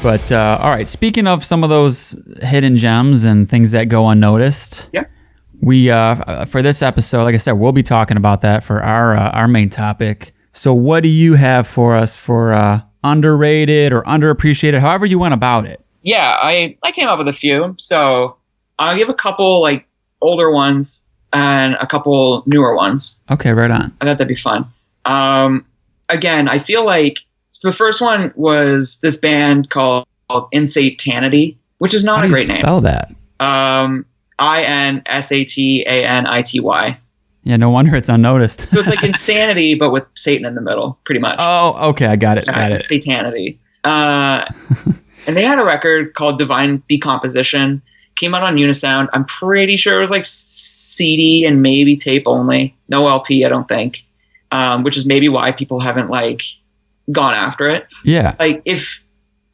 But all right, speaking of some of those hidden gems and things that go unnoticed, yeah, we for this episode, like I said, we'll be talking about that for our main topic. So what do you have for us for underrated or underappreciated, however you went about it? Yeah, I came up with a few. So I'll give a couple like older ones and a couple newer ones. Okay, right on. I thought that'd be fun. Again, I feel like so the first one was this band called Insanity, which is not a great name. How do you spell that? Insanity. Yeah, no wonder it's unnoticed. So it's like Insanity, but with Satan in the middle, pretty much. Oh, okay, I got it. Satanity. And they had a record called Divine Decomposition. Came out on Unisound. I'm pretty sure it was like CD and maybe tape only. No LP, I don't think. Which is maybe why people haven't like gone after it. Yeah. Like if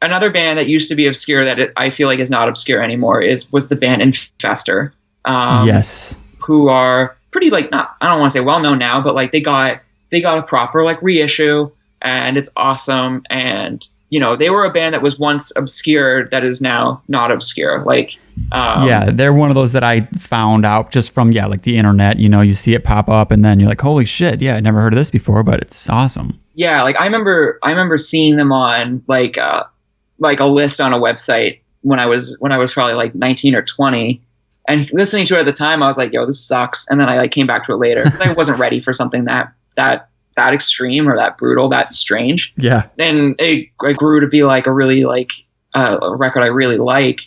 another band that used to be obscure that I feel like is not obscure anymore was the band Infester. Yes. Who are pretty like not, I don't want to say well known now, but like they got a proper like reissue and it's awesome. And you know, they were a band that was once obscure that is now not obscure. Like, yeah, they're one of those that I found out just from, like the internet, you know, you see it pop up and then you're like, holy shit. Yeah. I never heard of this before, but it's awesome. Yeah. Like I remember seeing them on like a list on a website when I was probably like 19 or 20 and listening to it at the time, I was like, yo, this sucks. And then I like came back to it later. I wasn't ready for something that extreme or that brutal, that strange. Yeah. And it grew to be like a really like a record I really like.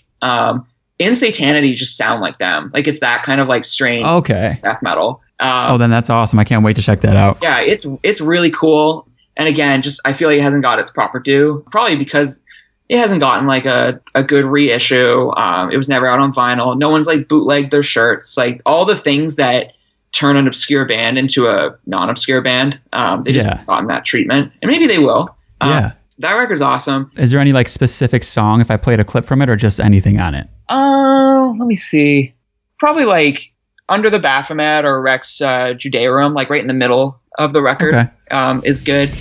Insanity just sound like them. Like it's that kind of like strange death metal. Then that's awesome. I can't wait to check that out. Yeah, it's really cool. And again, just I feel like it hasn't got its proper due. Probably because it hasn't gotten like a good reissue. It was never out on vinyl. No one's like bootlegged their shirts. Like all the things that turn an obscure band into a non-obscure band. They just haven't gotten that treatment. And maybe they will. Yeah. That record's awesome. Is there any like specific song if I played a clip from it or just anything on it? Let me see. Probably like Under the Baphomet or Rex Judaeum, like right in the middle of the record, is good.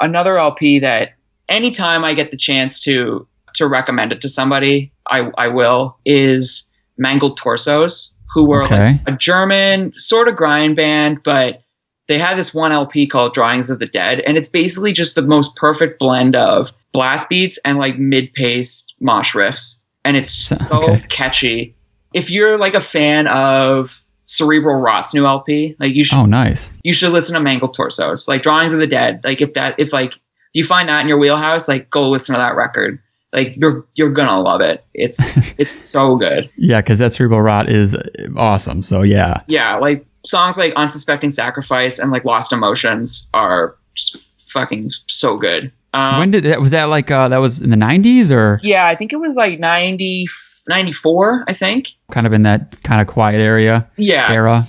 Another LP that anytime I get the chance to recommend it to somebody, I will, is Mangled Torsos, who were like a German sort of grind band, but they had this one LP called Drawings of the Dead, and it's basically just the most perfect blend of blast beats and like mid-paced mosh riffs, and it's so catchy. If you're like a fan of Cerebral Rot's new LP, like you should. Oh, nice. You should listen to Mangled Torsos, like Drawings of the Dead. Like if you find that in your wheelhouse, like go listen to that record. Like you're gonna love it. It's so good. Yeah, because that Cerebral Rot is awesome. So yeah. Yeah, like songs like Unsuspecting Sacrifice and like Lost Emotions are just fucking so good. When did that? Was that like that was in the 90s or? Yeah, I think it was like 94, I think. Kind of in that kind of quiet era. Yeah. Era.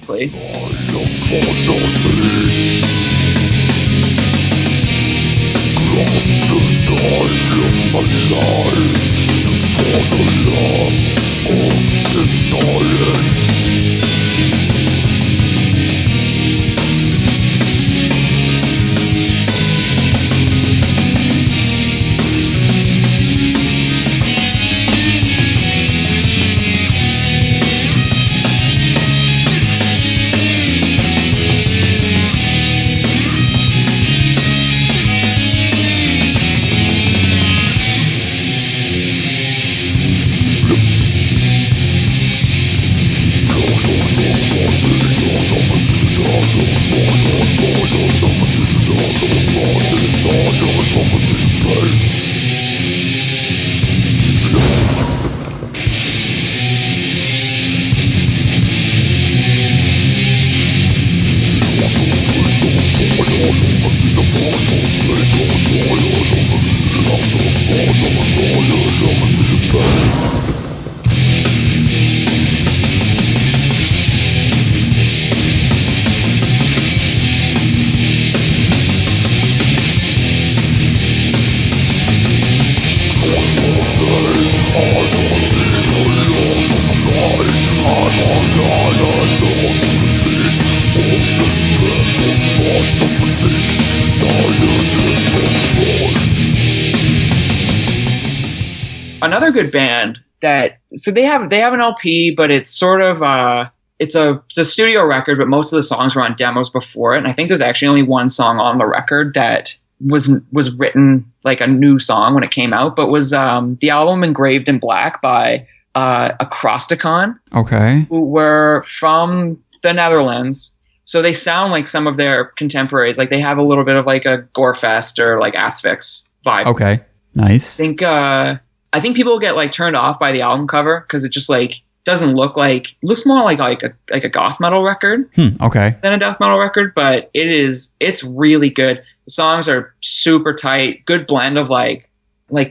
Another good band so they have an LP, but it's sort of it's a studio record, but most of the songs were on demos before it. And I think there's actually only one song on the record that was written like a new song when it came out, but was the album Engraved in Black by Acrosstacon. Okay. Who were from the Netherlands. So they sound like some of their contemporaries. Like they have a little bit of like a Gorefest or like Asphyx vibe. Okay. Nice. I think people get like turned off by the album cover because it just like doesn't look like, looks more like a goth metal record okay. than a death metal record, but it's really good. The songs are super tight, good blend of like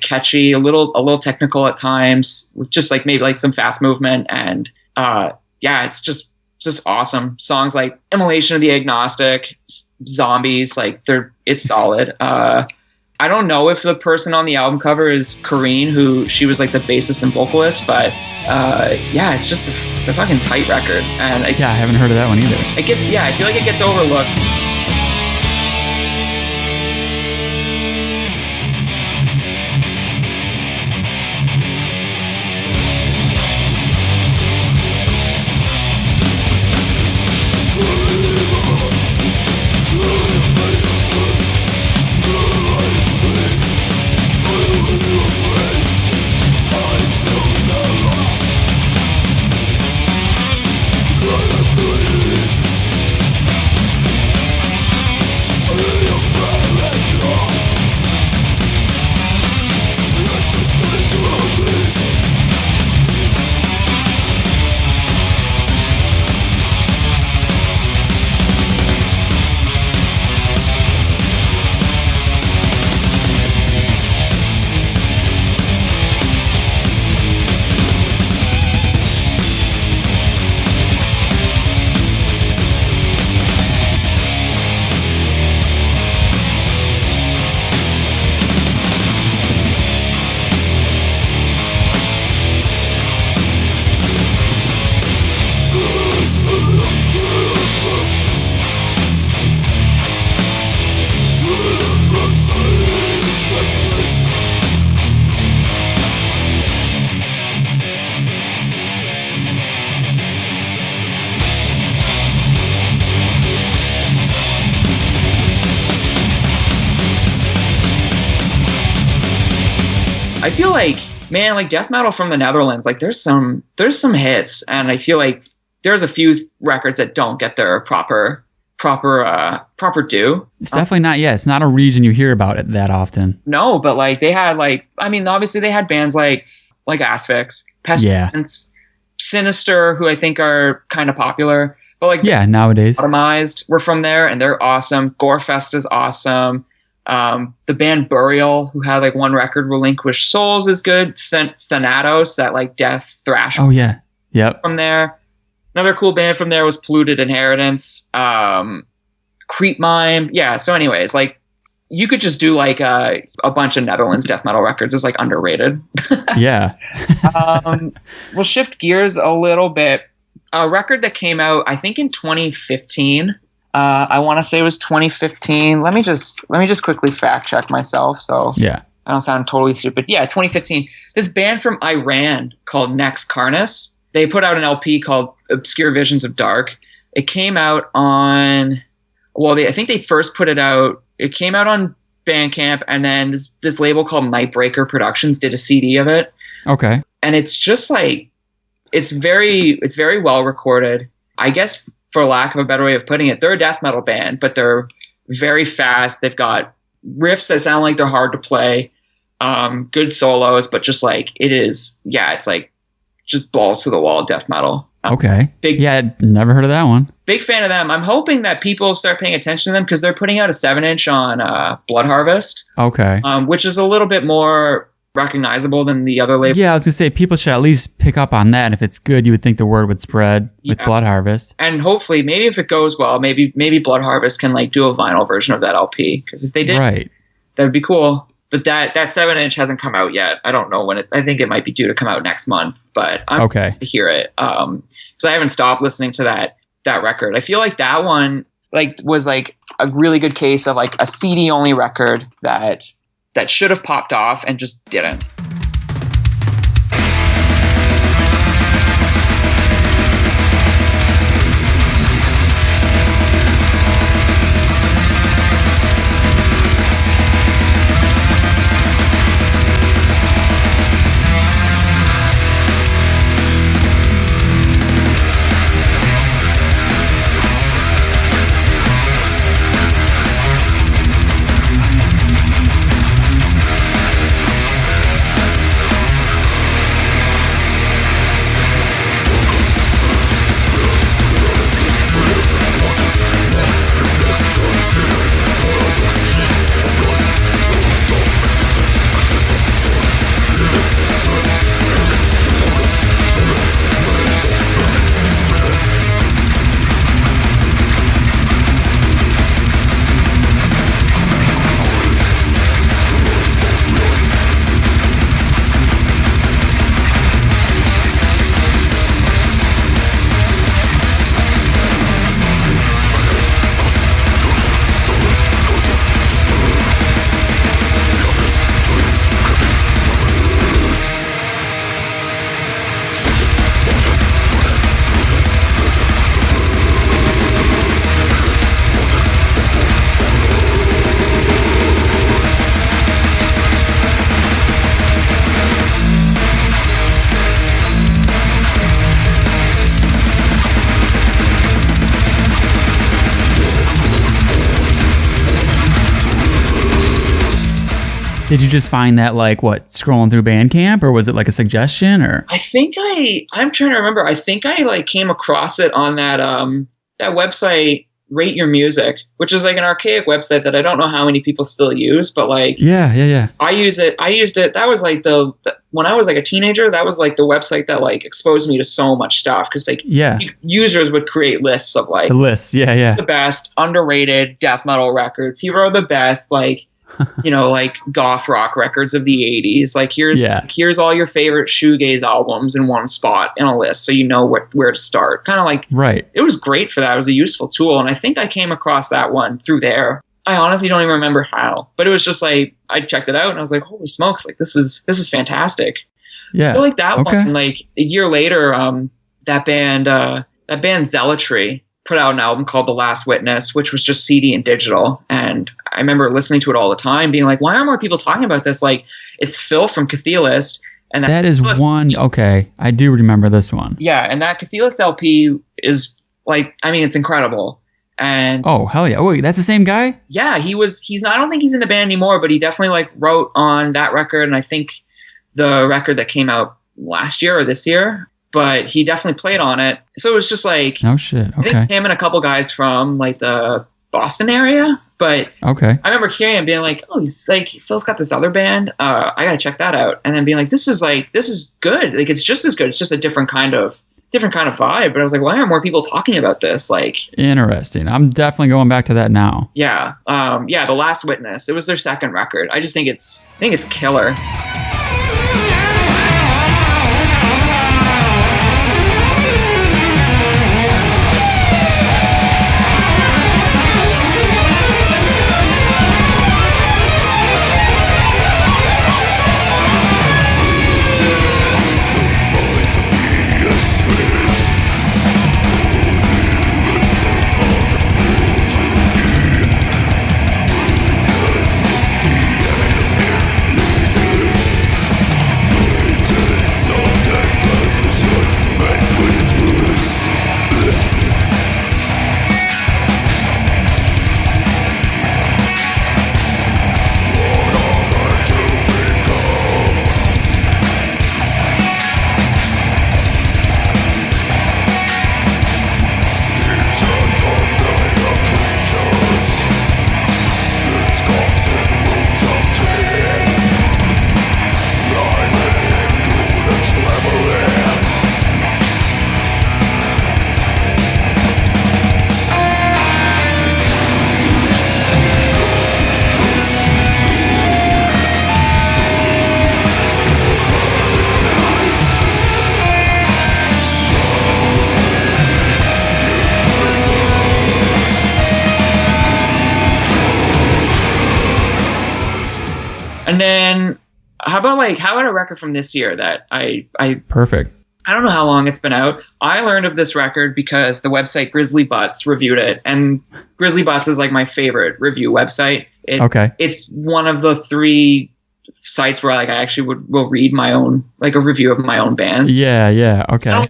catchy, a little technical at times with just like maybe like some fast movement, and it's just awesome. Songs like Immolation of the Agnostic, Zombies, like it's solid. I don't know if the person on the album cover is Corrine, who she was like the bassist and vocalist, but it's a fucking tight record. And I haven't heard of that one either. I feel like it gets overlooked. I feel like, man, like death metal from the Netherlands, like there's some hits, and I feel like there's a few records that don't get their proper due. It's definitely not. Yeah, it's not a region you hear about it that often. No, but like they had obviously they had bands like Asphyx, Pestilence, Sinister, who I think are kind of popular. But like nowadays, Automized were from there, and they're awesome. Gorefest is awesome. The band Burial, who had like one record, Relinquished Souls, is good. Thanatos, that like death thrash. Oh yeah, yep. From there, another cool band from there was Polluted Inheritance. Creep Mime. Yeah. So, anyways, like you could just do like a bunch of Netherlands death metal records. It's like underrated. Yeah. We'll shift gears a little bit. A record that came out, I think, in 2015. I want to say it was 2015. Let me just quickly fact check myself. So yeah, I don't sound totally stupid. Yeah, 2015. This band from Iran called Next Karnas. They put out an LP called Obscure Visions of Dark. It came out on, I think they first put it out. It came out on Bandcamp, and then this label called Nightbreaker Productions did a CD of it. Okay. And it's just like, it's very well recorded. I guess, for lack of a better way of putting it, they're a death metal band, but they're very fast. They've got riffs that sound like they're hard to play, good solos, but just like it's like just balls to the wall death metal. Okay. Never heard of that one. Big fan of them. I'm hoping that people start paying attention to them because they're putting out a 7-inch on Blood Harvest. Okay. Which is a little bit more recognizable than the other labels. Yeah, I was gonna say people should at least pick up on that. And if it's good, you would think the word would spread with Blood Harvest. And hopefully, maybe if it goes well, maybe Blood Harvest can like do a vinyl version of that LP. Because if they did, that would be cool. But that 7-inch hasn't come out yet. I don't know when I think it might be due to come out next month. But I'm going to hear it because I haven't stopped listening to that record. I feel like that one was like a really good case of like a CD only record that should have popped off and just didn't. Did you just find that scrolling through Bandcamp, or was it like a suggestion? Or I think I'm trying to remember. I think I came across it on that website, Rate Your Music, which is like an archaic website that I don't know how many people still use, but yeah. I used it. That was like when I was like a teenager, that was like the website that like exposed me to so much stuff because users would create lists of like the lists, the best underrated death metal records. Here are the best like goth rock records of the 80s. Like here's all your favorite shoegaze albums in one spot in a list, so you know where to start. Kind of like It was great for that. It was a useful tool, and I think I came across that one through there. I honestly don't even remember how, but it was just like I checked it out and I was like, holy smokes, like this is fantastic. Yeah, I feel like that one. Like a year later, that band Zealotry put out an album called The Last Witness, which was just CD and digital. And I remember listening to it all the time, being like, why aren't more people talking about this? Like, it's Phil from Cathedalist. And that is one. Okay. I do remember this one. Yeah. And that Cathedalist LP is it's incredible. And oh, hell yeah. Wait, that's the same guy? Yeah. He's not, I don't think he's in the band anymore, but he definitely wrote on that record. And I think the record that came out last year or this year, but he definitely played on it. So it was just like, oh shit. Okay. I think him and a couple guys from the Boston area. But okay, I remember hearing him being like, oh, he's like, Phil's got this other band. I gotta check that out. And then being like, this is good. Like, it's just as good. It's just a different kind of different kind of vibe. But I was like, why aren't more people talking about this? Like, interesting. I'm definitely going back to that now. Yeah. The Last Witness. It was their second record. I just think it's killer. And then how about a record from this year that I Perfect. I don't know how long it's been out. I learned of this record because the website Grizzly Butts reviewed it, and Grizzly Butts is like my favorite review website. It's one of the 3 sites where like I actually will read my own, like a review of my own bands. Yeah. Okay. So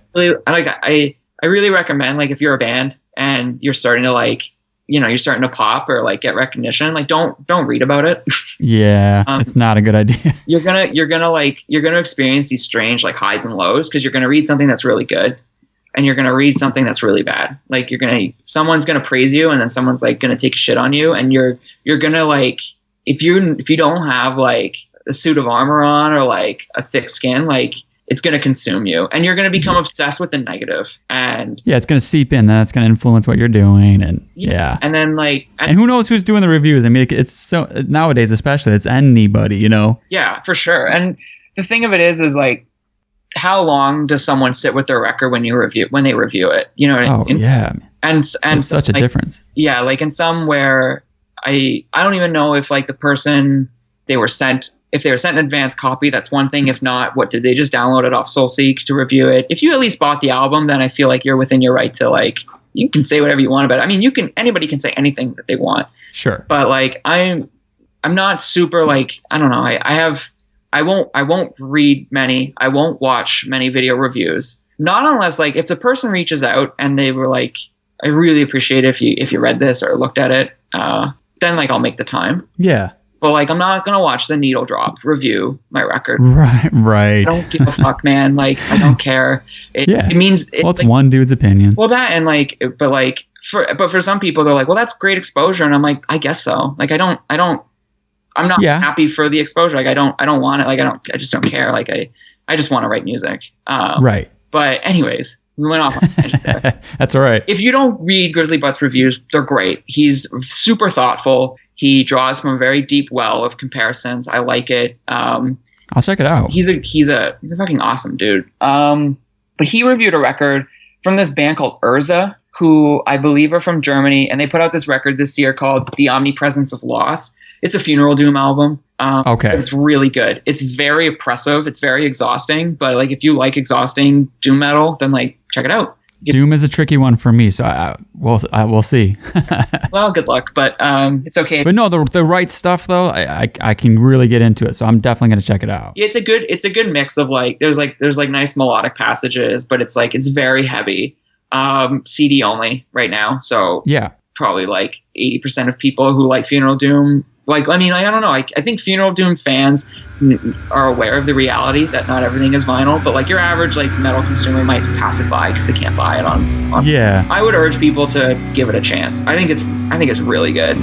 I really recommend, like, if you're a band and you're starting to like, you're starting to pop or like get recognition, like don't read about it. Yeah, it's not a good idea. You're gonna experience these strange like highs and lows, because you're gonna read something that's really good and you're gonna read something that's really bad. Like someone's gonna praise you and then someone's like gonna take a shit on you, and you're gonna like, if you don't have like a suit of armor on or like a thick skin, like it's going to consume you, and you're going to become obsessed with the negative. And it's going to seep in. That's going to influence what you're doing. And and then like, and who knows who's doing the reviews? I mean, it's so nowadays, especially, it's anybody, Yeah, for sure. And the thing of it is like, how long does someone sit with their record when they review it? You know what I mean? Yeah. And it's such a difference. Yeah. Like in some where I don't even know if like the person if they were sent an advance copy, that's one thing. If not, what did they just download it off SoulSeek to review it? If you at least bought the album, then I feel like you're within your right to like, you can say whatever you want about it. I mean, anybody can say anything that they want. Sure. But like, I'm not super like, I don't know. I won't read many. I won't watch many video reviews. Not unless like, if the person reaches out and they were like, I really appreciate it if you read this or looked at it, then like I'll make the time. Yeah. But like, I'm not going to watch the Needle Drop review my record. Right. I don't give a fuck, man. Like, I don't care. It means... it's like, one dude's opinion. Well, that and like... But for some people, they're like, well, that's great exposure. And I'm like, I guess so. Like, I'm not happy for the exposure. Like, I don't want it. Like, I just don't care. Like, I just want to write music. Right. But anyways, we went off on a tangent there. That's all right. If you don't read Grizzly Butts reviews, they're great. He's super thoughtful. He draws from a very deep well of comparisons. I like it. I'll check it out. He's a fucking awesome dude. But he reviewed a record from this band called Urza, who I believe are from Germany, and they put out this record this year called The Omnipresence of Loss. It's a funeral doom album. Okay. It's really good. It's very oppressive. It's very exhausting. But like, if you like exhausting doom metal, then like check it out. Doom is a tricky one for me, so we'll see. Well, good luck, but it's okay. But no, the right stuff though, I can really get into it, so I'm definitely gonna check it out. Yeah, it's a good mix of like there's nice melodic passages, but it's very heavy. CD only right now, so yeah, probably like 80% of people who like funeral doom. Like, I mean, I don't know. I think funeral doom fans are aware of the reality that not everything is vinyl, but like your average like metal consumer might pass it by because they can't buy it on. Yeah. I would urge people to give it a chance. I think it's really good.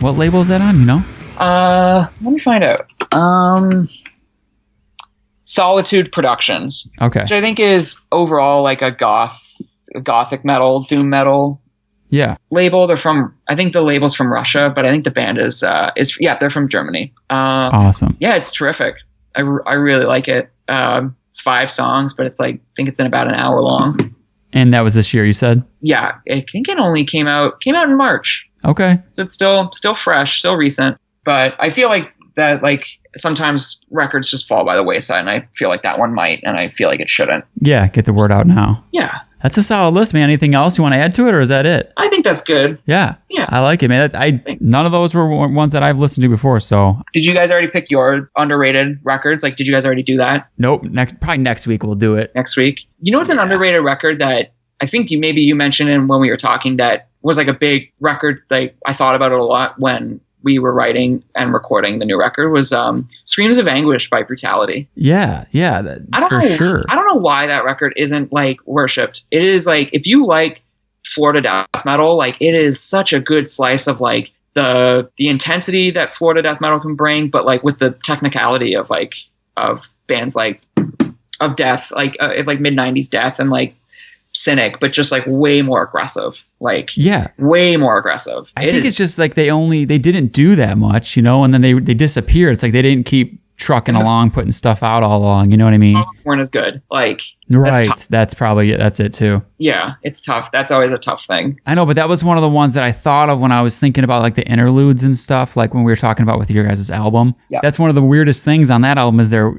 What label is that on, you know? Let me find out. Solitude Productions. Okay. Which I think is overall like a gothic metal, doom metal label. I think the label's from Russia, but I think the band is they're from Germany. Awesome. Yeah, it's terrific. I really like it. It's 5 songs, but it's like, I think it's in about an hour long. And that was this year, you said? Yeah, I think it only came out in March. Okay. So it's still fresh, still recent. But I feel like that, like, sometimes records just fall by the wayside, and I feel like that one might, and I feel like it shouldn't. Yeah, get the word out now. Yeah. That's a solid list, man. Anything else you want to add to it, or is that it? I think that's good. Yeah. Yeah. I like it, man. None of those were ones that I've listened to before, so. Did you guys already pick your underrated records? Like, did you guys already do that? Nope. Probably next week we'll do it. Next week? You know what's an underrated record that I think you mentioned in when we were talking that was like a big record, like I thought about it a lot when we were writing and recording the new record, was Screams of Anguish by Brutality. Yeah. I don't know why that record isn't like worshipped. It is like, if you like Florida death metal, like it is such a good slice of like the intensity that Florida death metal can bring, but like with the technicality of bands like of Death, like mid-90s Death and like Cynic, but just like way more aggressive, way more aggressive. I think it's just like they didn't do that much, you know, and then they disappeared. It's like they didn't keep trucking along, putting stuff out all along, you know what I mean? Weren't as good. Like, right. That's probably it. That's it too. Yeah, it's tough. That's always a tough thing. I know, but that was one of the ones that I thought of when I was thinking about like the interludes and stuff, like when we were talking about with your guys' album. Yeah. That's one of the weirdest things on that album is they're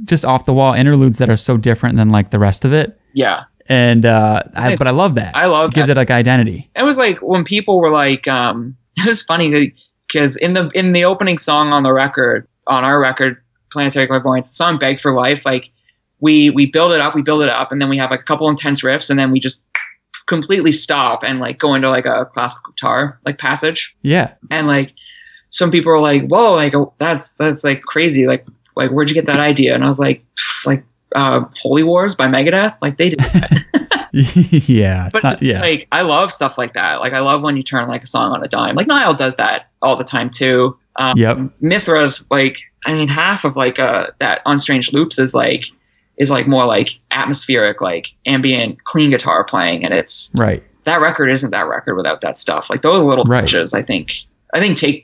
just off the wall interludes that are so different than like the rest of it. Yeah. And but I love that. I love it. Gives it like identity. It was like when people were like, it was funny because in the opening song on our record, Planetary Clairvoyance, the song "Beg for Life," like we build it up, and then we have like a couple intense riffs, and then we just completely stop and like go into like a classical guitar like passage. Yeah. And like some people are like, "Whoa, like that's like crazy, like where'd you get that idea?" And I was like Holy Wars by Megadeth, like they did that. Yeah. But like I love stuff like that. Like I love when you turn like a song on a dime. Like Nile does that all the time too. Yep. Mithra's like, I mean, half of like that on Strange Loops is like more like atmospheric, like ambient, clean guitar playing, and it's right. That record isn't that record without that stuff. Like those little touches, I think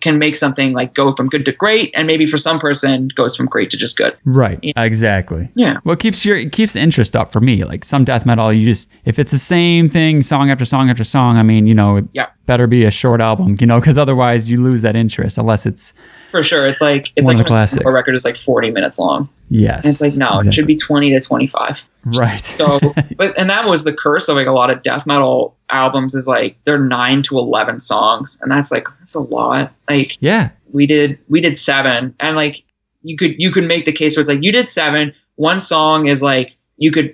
can make something like go from good to great, and maybe for some person goes from great to just good. Right. You know? Exactly. Yeah. Well, it keeps the interest up for me. Like some death metal, if it's the same thing, song after song after song, I mean, you know, it better be a short album, you know, because otherwise you lose that interest unless it's. For sure. It's like a record is like 40 minutes long. Yes. And it's like, no, exactly. It should be 20 to 25. Right. So, and that was the curse of like a lot of death metal albums is like they're 9 to 11 songs. And that's a lot. Like, yeah, we did 7, and like you could make the case where it's like you did 7. One song is like,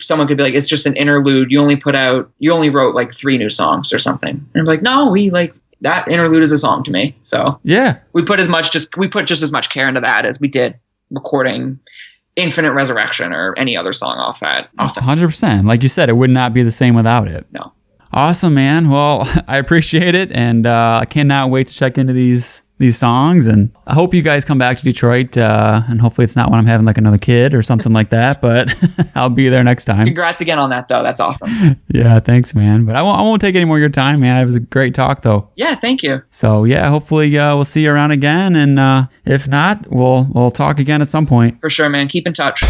someone could be like, it's just an interlude. You only wrote like 3 new songs or something. And I'm like, no, that interlude is a song to me. So yeah, we put just as much care into that as we did recording Infinite Resurrection or any other song off that. 100%. Like you said, it would not be the same without it. No. Awesome, man. Well, I appreciate it, and I cannot wait to check into these songs, and I hope you guys come back to Detroit, and hopefully it's not when I'm having like another kid or something like that, but I'll be there next time. Congrats again on that though. That's awesome. Yeah, thanks, man. But I won't take any more of your time, man. It was a great talk though. Yeah, thank you. So yeah, hopefully we'll see you around again, and if not, we'll talk again at some point. For sure, man. Keep in touch.